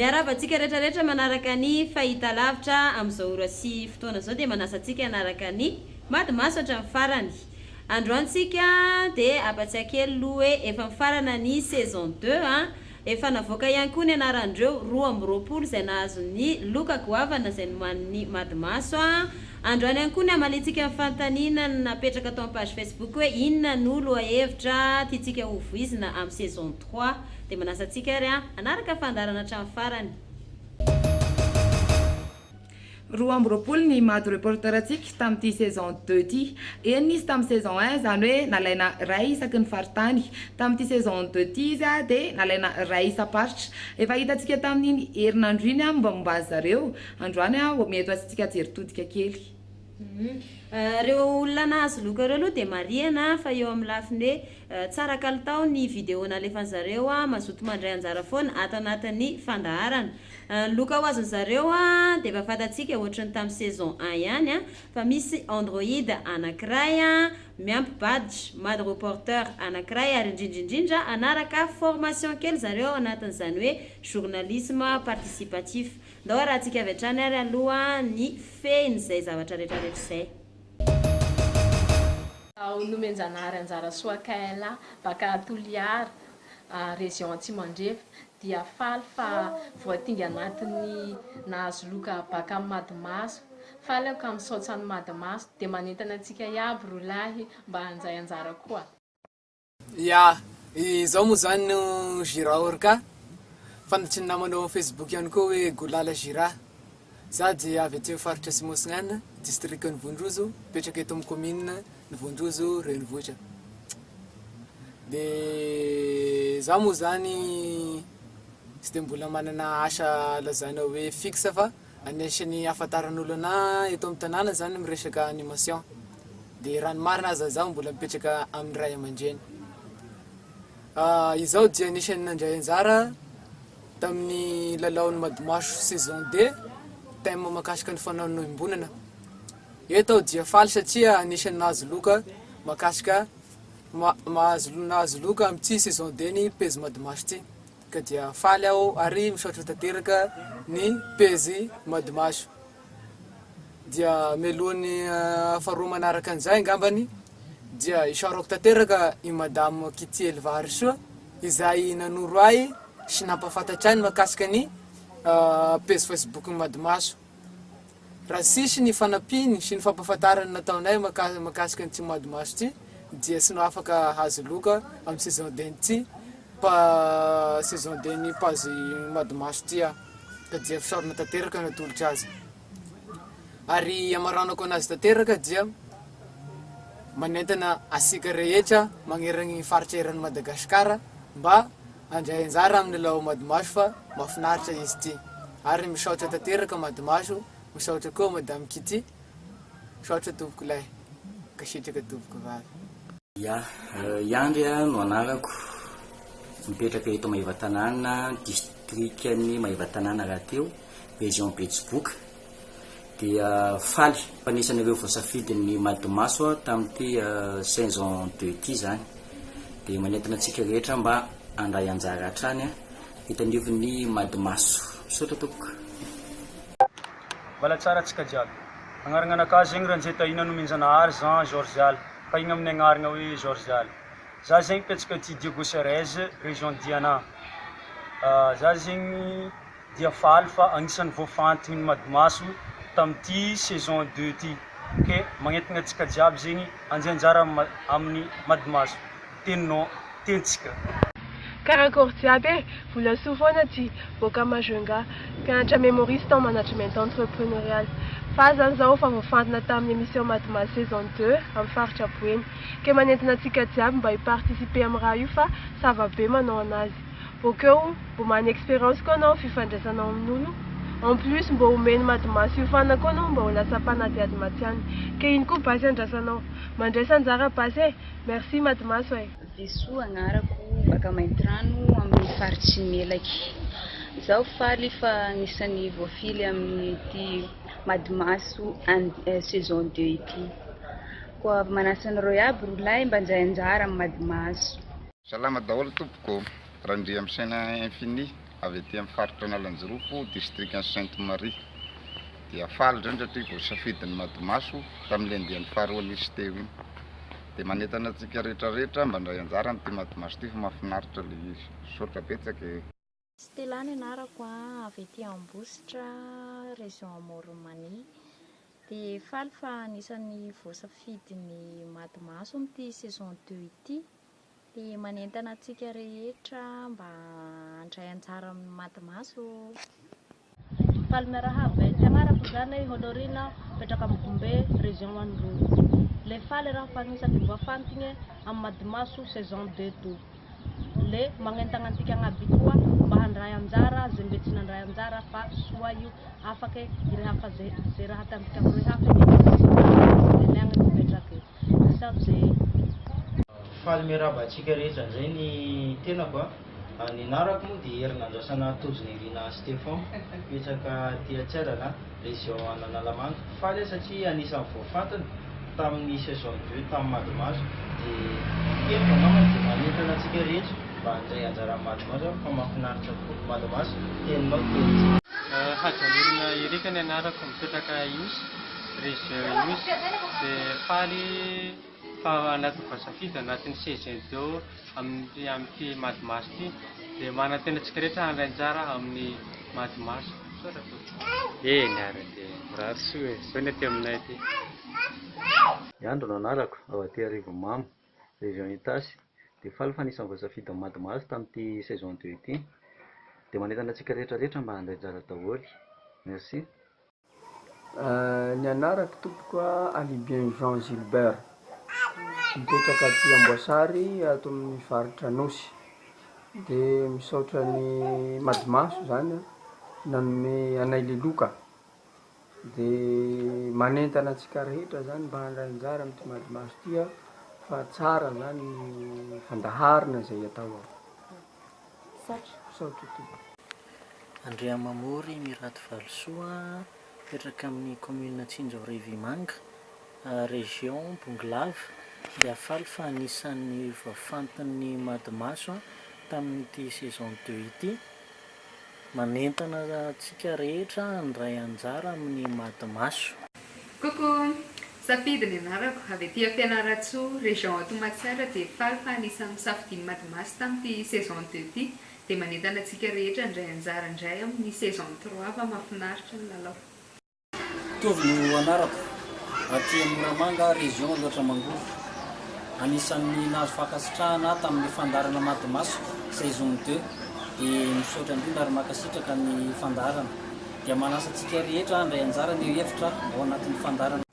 miaravantsika rehetrarehetra manaraka ny fahita lavitra amin'izao ora sy fotoana zao dia manasantsika anaraka ny madimaso hatramin'ny farany. Androantsika dia apatsiaka kely aloha hoe efa mifarana ny saison 2 efa navoaka ihany koa ny anarandreo 12 izay nahazo ny loka goavana izay noman'ny madimaso androany ihany koa ny amalitsika mifantanina napetraka atao amin'ny page Facebook hoe inona no lohahevitra tiatsika hovoizina amin'ny saison 3 dia manasantsika ary anaraka fandaharana hatramin'ny farany. 12 ny mady reporter atsika tamin'ity saison 2 ty. Eny nisy tamin'ny saison 1 zany hoe nalaina ray isaky ny faritany. Tamin'ity saison 2 ty izy dia nalaina ray isa-paritra. Efa hitantsika tamin'iny herinandro iny mombamomba zareo. Androany mety atsika jeritodika kely. Reo olona nahazo loka reo aloha dia mariana fa eo amin'ny lafiny tsara kalitao ny vidéo nalefany zareo mazoto mandray anjara foana ato anatin'ny fandaharana. Loka ho azony zareo dia efa fantatsika ohatrany tamin'ny saison 1 ihany fa misy android anankiray miampy badge mady reporter anankiray ary indrindrindrindra anaraka formation kely zareo anatin'izany hoe journalisme participatif. Ndao raha antsika avy hatrany ary aloha ny feny izay zavatra rehetrarehetra izay. Nomenjanary anjara soakaela baka Toliara région Tsimandrefa dia faly fa voatinga anatin'ny nahazo loka baka madimaso faly aho ka misaotsany madimaso dia manentana antsika iaby rolahy mba hanjay anjara koa. Ya, izao moa zany no Gira orka fantatry ny namanao Facebook ihany koa hoe Golala Gira. Za dia avy aty faritra Simosignana, district ny Vondrozo, petraka eto amin'ny commune ny Vondrozo, Renivohitra. Dia za moa zany tsy dia mbola manana asa lazaina hoe fixe fa anisany afantaran'olo anahy eto amin'ny tanàna zany miresaka animation. Dia raha ny marina aza za mbola mipetraka amin'ny ray aman-dreny. Izao dia anisany nandray anjara tamin'ny lalaon'ny madimaso saison 2 thème makasika ny fanaonom-bonana. Eto dia faly satria anisany nahazo loka makasika nahazo loka amin'ity saison 2 ny pezy madimaso ty. Ka dia faly aho ary misaotra tanteraka ny pezy madimaso. Dia melohan'ny faharoa manaraka an'izay angambany dia isaorako tanteraka i madame Kiti Elvary soa izay nanoro ahy sy nampafantatra ny makasika ny page Facebook ny madimaso. Raha sisy ny fanampiny sy ny fampafantarany nataonay makasika ny ty madimaso ty dia sy no afaka hazo loka amin'ny saison 2 ty saison 2 ny page madimaso ty ka dia fisaorana tanteraka natolotra azy. Ary amaranako anazy tanteraka dia manentana asika rehetra magneragny faritra eran'ny Madagasikara mba handray anjara amin'ny lalao madimaso fa mahafinaritra izy ty. Ary misaotra tanteraka madimaso, misaotra koa madame Kiti, misaotra tompoko lahy, kasitraka tompoko vavy. Ya, Yandry no anarako, mipetraka eto Maivatanana, districtny Maivatanana raha teo, région Betsiboka. Dia faly anisan'ireo voasafidin'ny madimaso tamin'ity saison 2 ty zany. Dia manentana antsika rehetra mba handray anjara hatrany hitanivin'ny madimaso. Misaotra tompoko. Vala tsara antsika jiaby. Agnarana anakahy zegny Ranjetaina Nomenjanahary Jean Georgial, fa igny amin'ny agnarana hoe Georgial. Za zegny petsaka ty Diogosserez, région Diana. Za zegny dia faly fa anisan'ny voafanty ny madimaso tamin'ity saison 2 ty. Ke magnentana antsika jiaby zegny anjay anjara amin'ny madimaso. Tentsika. Karakory jiaby, vola sofoana ty boaka Majunga, mpianatra mémoriste en management entrepreneurial. Fa zany zao fa voafantina tamin'ny émission madimaso saison 2 amin'ny faritra Boeny. Ke manentana antsika jiaby mba hiparticiper amin'ny raha io fa zavabe manao anazy. Bokeo mbo mana expérience koa anao fifandraisanao amin'olo. En plus mbo omeny madimaso io fana koa anao mba ho lasa mpanadiady matiany. Ke iny koa basy andrasanao. Mandraisa anjara basy merci madimaso e. Viso agnarako baka Maintrano amin'ny faritsy Melaky. Zaho faly fa anisan'ny voafily amin'ny ty madimaso saison 2 ity. Koa manasan'ireo iaby rolahy mba anjay anjara amin'ny madimaso. Salama daholo tompoko, Randria Amsena Infini, avy aty amin'ny faritra Nalanjorofo, district Sainte Marie. Dia faly zany satria vao safidin'ny Madimaso tamin'ilay andiany faharoa nisy teo iny. Dia manentana antsika rehetrarehetra mba handray anjara amin'ity Madimaso ity fa mahafinaritra ilay izy. Saotra betsaka e. Stella ny anarako avy aty Ambositra, région Maoroamania. Dia faly fa anisan'ny voasafidin'ny Madimaso amin'ity saison 2 ity. Dia manentana antsika rehetra mba handray anjara amin'ny Madimaso. Faly miarahaba ty agnarako zany Honorina petraka amin'ny Gombe, région Mandrovo. Le faly raha fa anisan'ny voafantigny amin'ny Madimaso saison 2 to. Le magnentana antsika agnaby koa mba handray anjara zay mbe tsy nandray anjara fa soa io afaka irehafa zay raha tamika rehafa leagna mipetraka sady faly miarahaba atsika rehetra zay ny tenako ny anarako moa dia herinandrasana tozony Irina Stefan petsaka ty Atsiarana région Analamanga. Faly satria anisan'ny voafantany tamin'ny saison 2 tamin'ny Madimaso dia eniko namana dia manentana atsika rehetra mba handray anjara Madimaso fa mahafinaritra kokoa Madimaso teninao teny. Hajanirina Erika ny anarako mipetraka Ios, région Ios. Dia faly fa anaty voasafidy anatin'ny saison 2 amin'ity Madimaso ity dia manantena antsika rehetra handray anjara amin'ny Madimaso. Niara dia mirary soa e, zao ny aty aminay aty. Andro no anarako ao aty Arivomamo, région Itasy. Dia faly fa anisan'ny voasafidy amin'ny Madimaso tamin'ity saison 2 ity. Dia manentana antsika rehetrarehetra mba handray anjara daholo. Merci. Ny anarako tompoko Alibien Jean Gilbert, mipetraka aty Amboasary ato amin'ny faritra Nosy. Dia misaotra ny Madimaso zany nanome anay Leloka. Dia manentana antsika rehetra zany mba handray anjara amin'ity Madimaso ity fa tsara zany ny Fandaharana zay atao ao. Saotra tompoko. Andrea Mamory Miraty Valosoa, mipetraka amin'ny commune Tsinjao Revimanga, région Bonglave. Dia faly fa anisan'ny voafantan'ny Madimaso tamin'ity saison 2 ity. Manentana antsika rehetra handray anjara amin'ny Madimaso. Coucou, safidy ny anarako avy aty Fianaratsoa, région Tomatsara. Dia faly fa anisan'ny safidin'ny Madimaso tamin'ity saison 2 ity. Dia manentana antsika rehetra handray anjara indray amin'ny saison 3 fa mahafinaritra ny lalao. Mitovy no anarako aty Moramanga, région loatra Mangoro. Anisan'ny nahazo fankasitrahana tamin'ny fandarana Madimaso saison 2. Dia misaotra indrindra ary makasitraka ny fandarana. Dia manasa antsika rehetra handray anjara ny hevitra ao anatin'ny fandarana.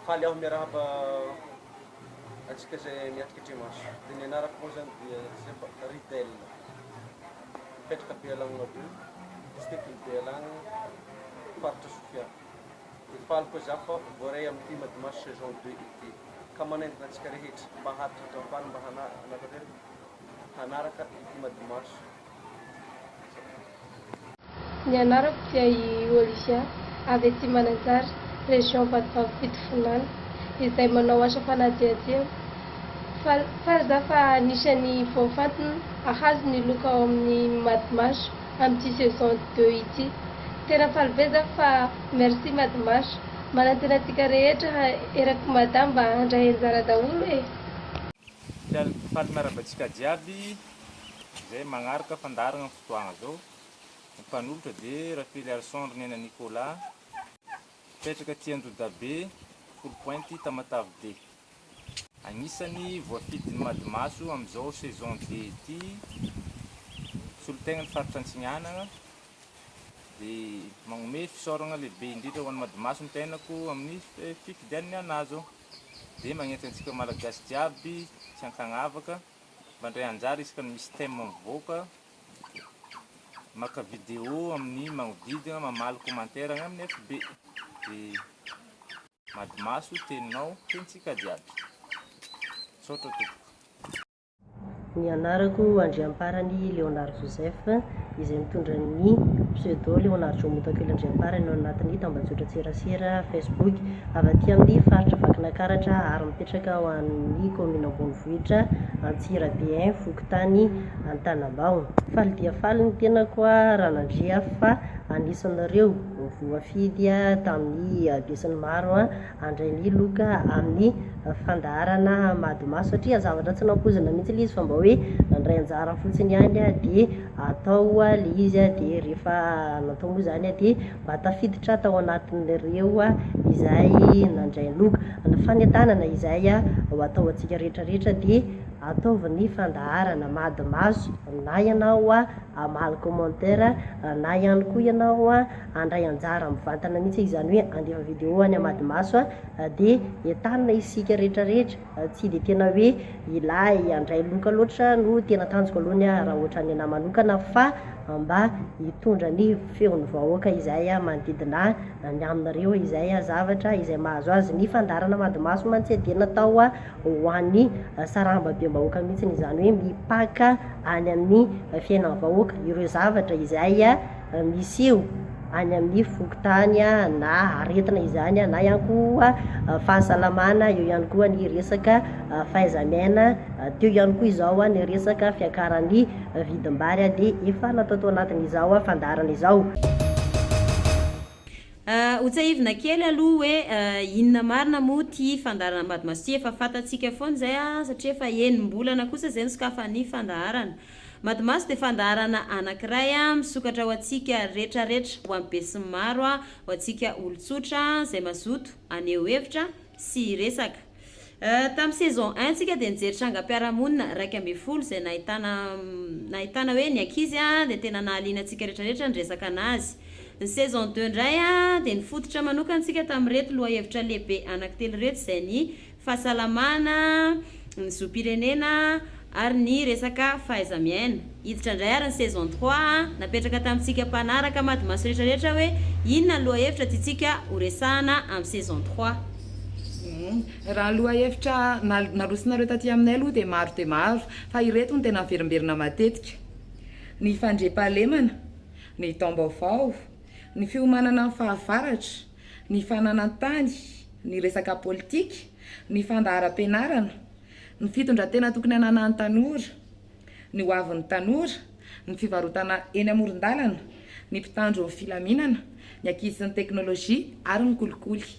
Faly aho miarahaba atsika zay miatrika Trimaso. Dia ny anarako moa zany dia Ridel, mipetraka Bealagna be, district Bealagna, faritra Sofia. Dia faly koa za fa voaray amin'ity Madimaso saison 2 ity. Ka manentana antsika rehetra mba haritra faly mba hanaraka ity Madimaso. Ny anarako dia i Olivia avy aty Mananjary, région Vadivavy-Fitofonana, izay manao asa fanadihadiana. Faly za fa anisan'ny voafantany ahazo ny loka ao amin'ny Madimaso amin'ity saison 2 ity. Tena faly be za fa merci Madimaso. Manantena antsika rehetra erako madama mba handray anjara daholo e. Faly miarahaba antsika jiaby zay magnaraka fandarana amin'ny fotoagna zao. Mpanolotra dia Raphaël Alexandre Nena Nicolas, mipetraka aty Andodabe, Folo Pointy, Tamatavy D. Anisany voafidin'ny Madimaso amin'izao saison 2 ity. Solotegna ny faritra Antsinanana. Dia magnome fisaorana lehibe indrindra ho an'ny Madimaso ny tenako amin'ny fifidian'ny anazy. Dia magnentana antsika malagasy jiaby tsy ankagnavaka mba handray anjara isaka ny misy thème mivoaka. Maka vidéo amin'ny magnodidina mamaly commentaire amin'ny FB. Dia Madimaso teninao tentsika jiaby. Saotra tompoko. Ny anarako Andriamparany Léonard Joseph izay mitondra ny pseudo Leonard Jomotakely no anatin'ny tambajotra tserasera Facebook avy aty amin'ny faritra Vakinakaratra ary mipetraka ho an'ny commune Ambonivohitra Antsirabe Fokotany Antanambao. Faly dia faly ny tena koa ranandria fa anisan'ireo voafidy tamin'ny besin'ny maro andray ny loka amin'ny fandaharana madimaso satria zavatra tsy nampozina mihitsy ilay izy fa mba hoe nandray anjara fotsiny ihany dia atao le izy dia rehefa natao moa zany dia mba tafiditra tao anatin'ireo izay nandray loka ny fanetanana izay ho atao antsika rehetrarehetra dia ataovy fandaharana madimaso na ianao amaly commentaire na ihany koa ianao andray anjara mivantana mihitsy izany hoe andefa vidéo any madimaso dia entanina isika rehetrarehetra tsy dia tena hoe ilay andray loka loatra no tena tanjoko alohany raha ohatra ny anahy manokana fa mba hitondra ny feon'ny vahoaka izay manodidina ny aminareo izay zavatra izay mahazo azy ny fandaharana madimaso mantsy dia natao ho an'ny sarambabem-bahoaka mihitsy izany hoe mipaka any amin'ny fiainan'ny vahoaka ireo zavatra izay misy eo any amin'ny fokotany na aretina izany na ihany koa fahasalamana eo ihany koa ny resaka fahaizamiaina teo ihany koa izao ny resaka fiakaran'ny vidim-bary dia efa natao anatin'izao fandaharana izao. Hotsaivina kely aloha hoe inona marina moa ty fandaharana madimaso ty efa fantatsika foana zay satria efa enim-bolana kosa zay nisokafan'ny fandaharana madimaso dia fandaharana anankiray misokatra ho antsika rehetrarehetra ho amin'ny besin'ny maro ho antsika olon-tsotra izay mazoto aneo hevitra sy resaka. Tamin'ny saison 1 antsika dia nijery trangam-piarahamonina 1/10 izay nahitana hoe ny ankizy dia tena nahaliana antsika rehetrarehetra ny resaka anazy. Ny saison 2 indray dia nifototra manokana antsika tamin'ny reto lohahevitra lehibe anankitelo reto izay ny fahasalamana, ny zoam-pirenena ary ny resaka fahaizamiaina. Hiditra indray ary ny saison 3 napetraka tamintsika mpanaraka madimaso rehetrarehetra hoe inona ny lohahevitra tiantsika ho resahana amin'ny saison 3. Raha lohahevitra narosinareo taty aminay aloha dia maro fa ireto ny tena miverimberina matetika: ny fandriam-pahalemana, ny taom-baovao, ny fiomanana amin'ny fahavaratra, ny fananan-tany, ny resaka politika, ny fandaharam-pianarana, ny fitondran-tena tokony hananan'ny tanora, ny hoavin'ny tanora, ny fivarotana eny amoron-dalana, ny mpitandro amin'ny filaminana, ny ankizy sy ny teknôlôjia ary ny kolikoly.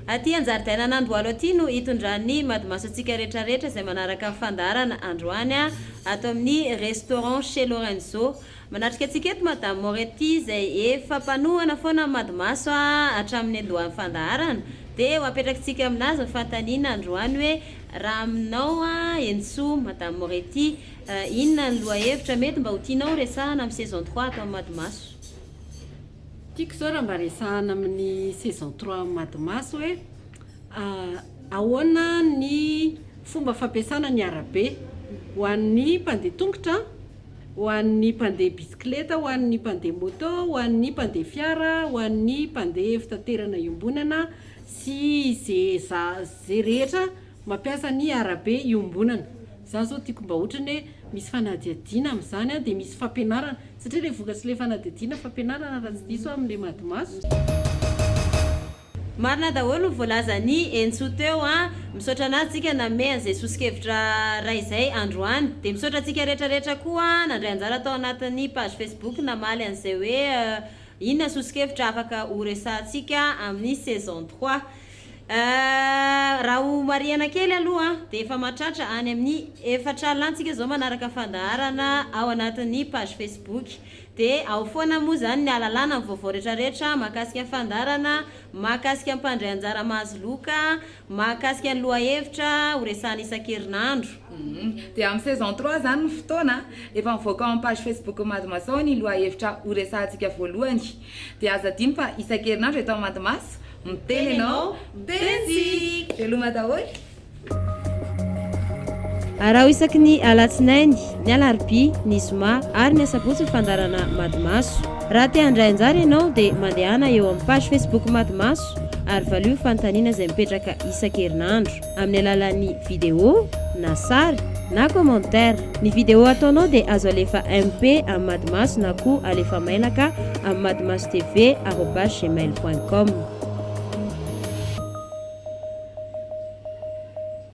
Aty anjaridaina Nandoalo aty no hitondran'ny madimaso antsika rehetrarehetra izay manaraka amin'ny fandaharana androany ato amin'ny restaurant chez Lorenzo. Manatrika antsika eto madame Moretti izay efa mpanohana foana madimaso hatramin'ny andohan'ny fandaharana dia ho apetrakantsika aminazy ny fantaniana androany hoe raha aminao Enso madame Moretti inona ny lohahevitra mety mba ho tianao resahana amin'ny saison 3 ato amin'ny madimaso. Tiako zao raha mba resahana amin'ny saison 3 madimaso hoe ahoana ny fomba fampiasana ny arabe ho an'ny mpandeha tongotra, ho an'ny mpandeha bisikileta, ho an'ny mpandeha moto, ho an'ny mpandeha fiara, ho an'ny mpandeha fitaterana iombonana sy zay rehetra mampiasa ny arabe iombonana. Za zao tiako mba ohatrany hoe misy fanadihadiana amin'izany dia misy fampianarana satria ilay vokatsy ilay fanadihadiana fampianarana raha tsy diso amin'ilay madimaso. Marina daholo voalaza ny Enso teo misaotra anazy tsika name an'izay sosikevitra raha izay androany dia misaotra antsika rehetrarehetra koa nandray anjara tao anatin'ny page Facebook namaly an'izay hoe inona sosikevitra afaka ho resahantsika amin'ny saison 3. Raha ho mariana kely aloha dia efa mahatratra any amin'ny 4 alina antsika zao manaraka fandaharana ao anatin'ny page Facebook dia ao foana moa zany ny alalana ny vaovao rehetrarehetra mahakasika fandaharana, mahakasika ny mpandray anjara mahazo loka, mahakasika ny lohahevitra ho resahana isan-kerinandro. Dia amin'ny saison 3 zany ny fotoana efa mivoaka amin'ny page Facebook madimaso ny lohahevitra ho resahantsika voalohany dia aza adino fa isan-kerinandro eto madimaso miteny ianao miteny veloma daholo. Raha ho isaky ny alatsinainy, ny alarobia, ny zoma ary ny asabotsy ny fandaharana madimaso. Raha te handray anjara ianao dia mandehana eo amin'ny page Facebook madimaso ary valio fanontaniana izay mipetraka isan-kerinandro amin'ny alalan'ny vidéo na sary na commentaire. Ny vidéo ataonao dia azo alefa MP amin'ny Madimaso na koa alefa mailaka amin'ny madimasotv@gmail.com.